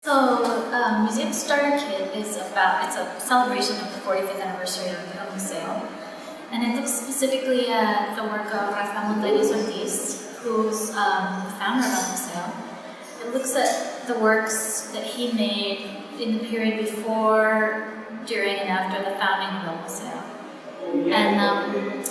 So, Museum Starter Kit is it's a celebration of the 45th anniversary of the Museo. And it looks specifically at the work of Raphael Montañez Ortiz, who's the founder of the Museo. It looks at the works that he made in the period before, during, and after the founding of the Museo. And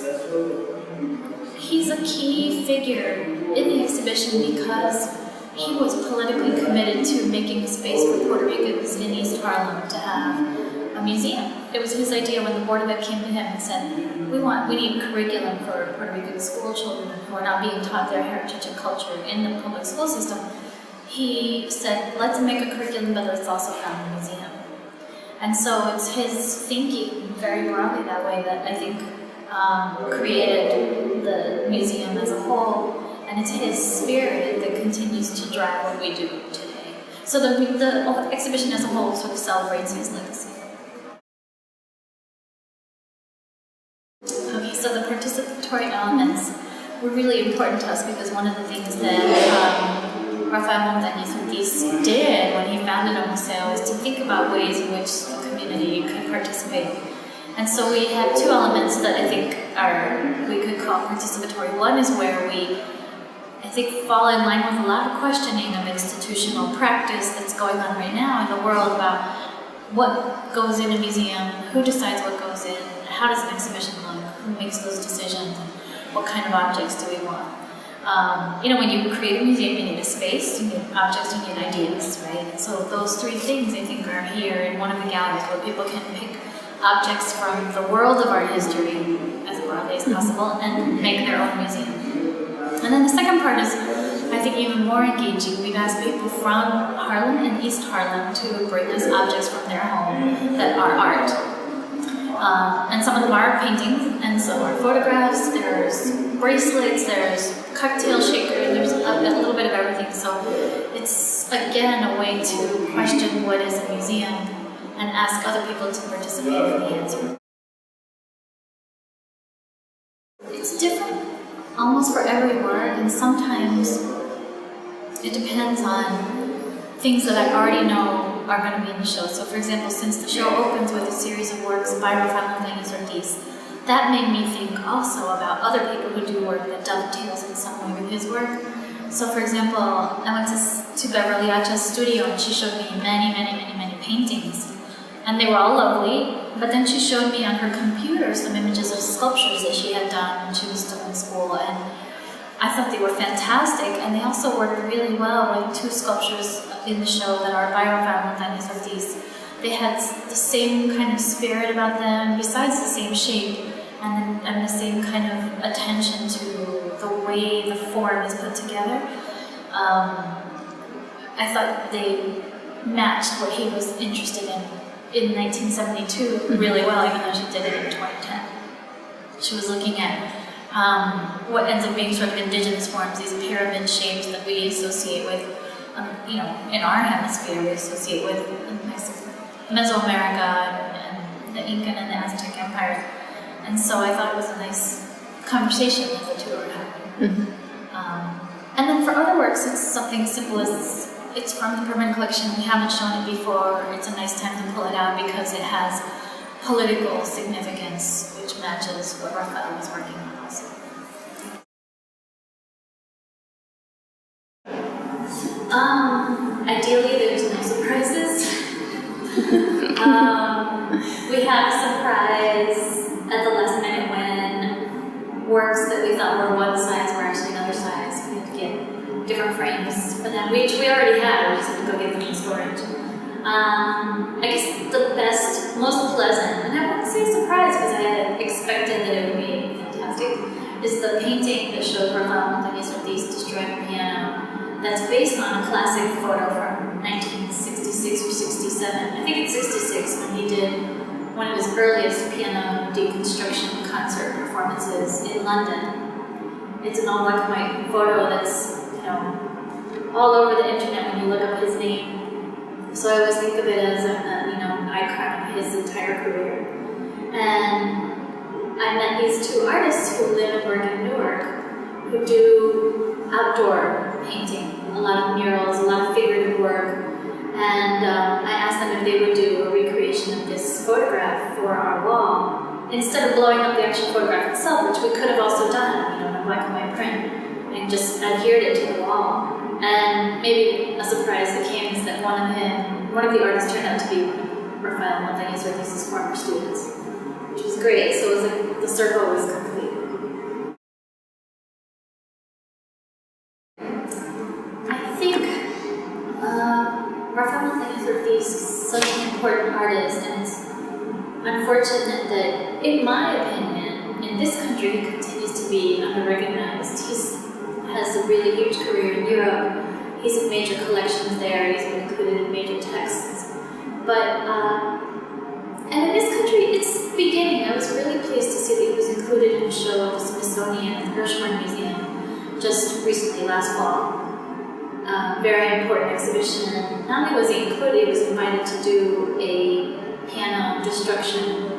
he's a key figure in the exhibition because he was politically committed to making a space for Puerto Ricans in East Harlem to have a museum. It was his idea when the Board of Ed came to him and said, we need curriculum for Puerto Rican school children who are not being taught their heritage and culture in the public school system. He said, let's make a curriculum, but let's also found a museum. And so it's his thinking very broadly that way that I think created the museum as a whole. And it's his spirit that continues to drive what we do today. So the exhibition as a whole sort of celebrates his legacy. Okay, so the participatory elements were really important to us because one of the things that Raphael Montañez Ortiz did when he founded a museo is to think about ways in which the community could participate. And so we have two elements that I think we could call participatory. One is where we I think fall in line with a lot of questioning of institutional practice that's going on right now in the world about what goes in a museum, who decides what goes in, how does an exhibition look, who makes those decisions, and what kind of objects do we want. When you create a museum, you need a space, you need objects, you need ideas, right? And so those three things, I think, are here in one of the galleries where people can pick objects from the world of art history as broadly as possible and make their own museum. And then the second part is, I think, even more engaging. We've asked people from Harlem and East Harlem to bring us objects from their home that are art. And some of them are paintings, and some are photographs, there's bracelets, there's cocktail shakers, there's a little bit of everything. So it's, again, a way to question what is a museum and ask other people to participate in the answer. It's different almost for every work, and sometimes it depends on things that I already know are going to be in the show. So for example, since the show opens with a series of works by Raphael Montañez Ortiz, that made me think also about other people who do work that dovetails in some way with his work. So for example, I went to Beverly Acha's studio and she showed me many paintings. And they were all lovely, but then she showed me on her computer some images of sculptures that she had done when she was still in school, and I thought they were fantastic, and they also worked really well with two sculptures in the show that are by Raphael Montañez Ortiz. They had the same kind of spirit about them, besides the same shape, and the same kind of attention to the way the form is put together. I thought they matched what he was interested in 1972 really well, even though she did it in 2010. She was looking at what ends up being sort of indigenous forms, these pyramid shapes that we associate with, in our hemisphere, we associate with Mesoamerica and the Incan and the Aztec empires. And so I thought it was a nice conversation that the two were having. Mm-hmm. And then for other works, it's something simple as it's from the permanent collection. We haven't shown it before. It's a nice time to pull it out because it has political significance, which matches what Raphael was working on also. Ideally, there's no surprises. We had a surprise at the last minute when works that we thought were one size were actually another size. We had to get different frames for them, which we already had. We just had to go get them in storage. I guess the best, most pleasant, and I wouldn't say surprise because I had expected that it would be fantastic, is the painting that showed Raphael Montañez Ortiz destroying a piano. That's based on a classic photo from 1966 or 67. I think it's 66 when he did one of his earliest piano deconstruction concert performances in London. It's an all black and white photo that's, all over the internet when you look up his name. So I always think of it as an icon of his entire career. And I met these two artists who live and work in Newark, who do outdoor painting, a lot of murals, a lot of figurative work, And I asked them if they would do a recreation of this photograph for our wall, instead of blowing up the actual photograph itself, which we could have also done, in a black and white print, and just adhered it to the wall. And maybe a surprise that came is that one of the artists turned out to be one of Raphael Montañez Ortiz's former students, which was great. So it was like the circle was complete. I think Raphael Montañez Ortiz is such an important artist, and it's unfortunate that, in my opinion, in this country he continues to be under-recognized. He has a really huge career in Europe. He's in major collections there. He's been included in major texts. But, and in this country, it's beginning. I was really pleased to see that he was included in a show at the Smithsonian and Hirshhorn Museum just recently, last fall. Very important exhibition. And not only was he included, he was invited to do a piano destruction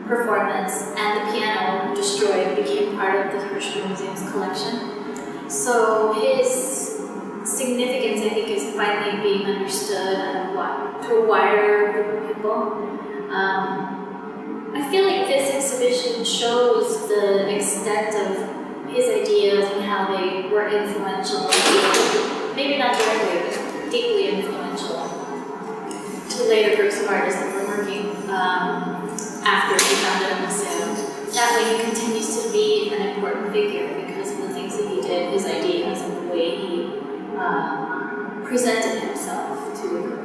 performance, and the piano destroyed became part of the Hirshhorn Museum's collection. So his significance, I think, is finally being understood to a wider group of people. I feel like this exhibition shows the extent of his ideas and how they were influential, maybe not directly, but deeply influential to later groups of artists that were working after he founded a Museo. That way he continues to be an important figure because of the things that he did, his ideas, and the way he presented himself to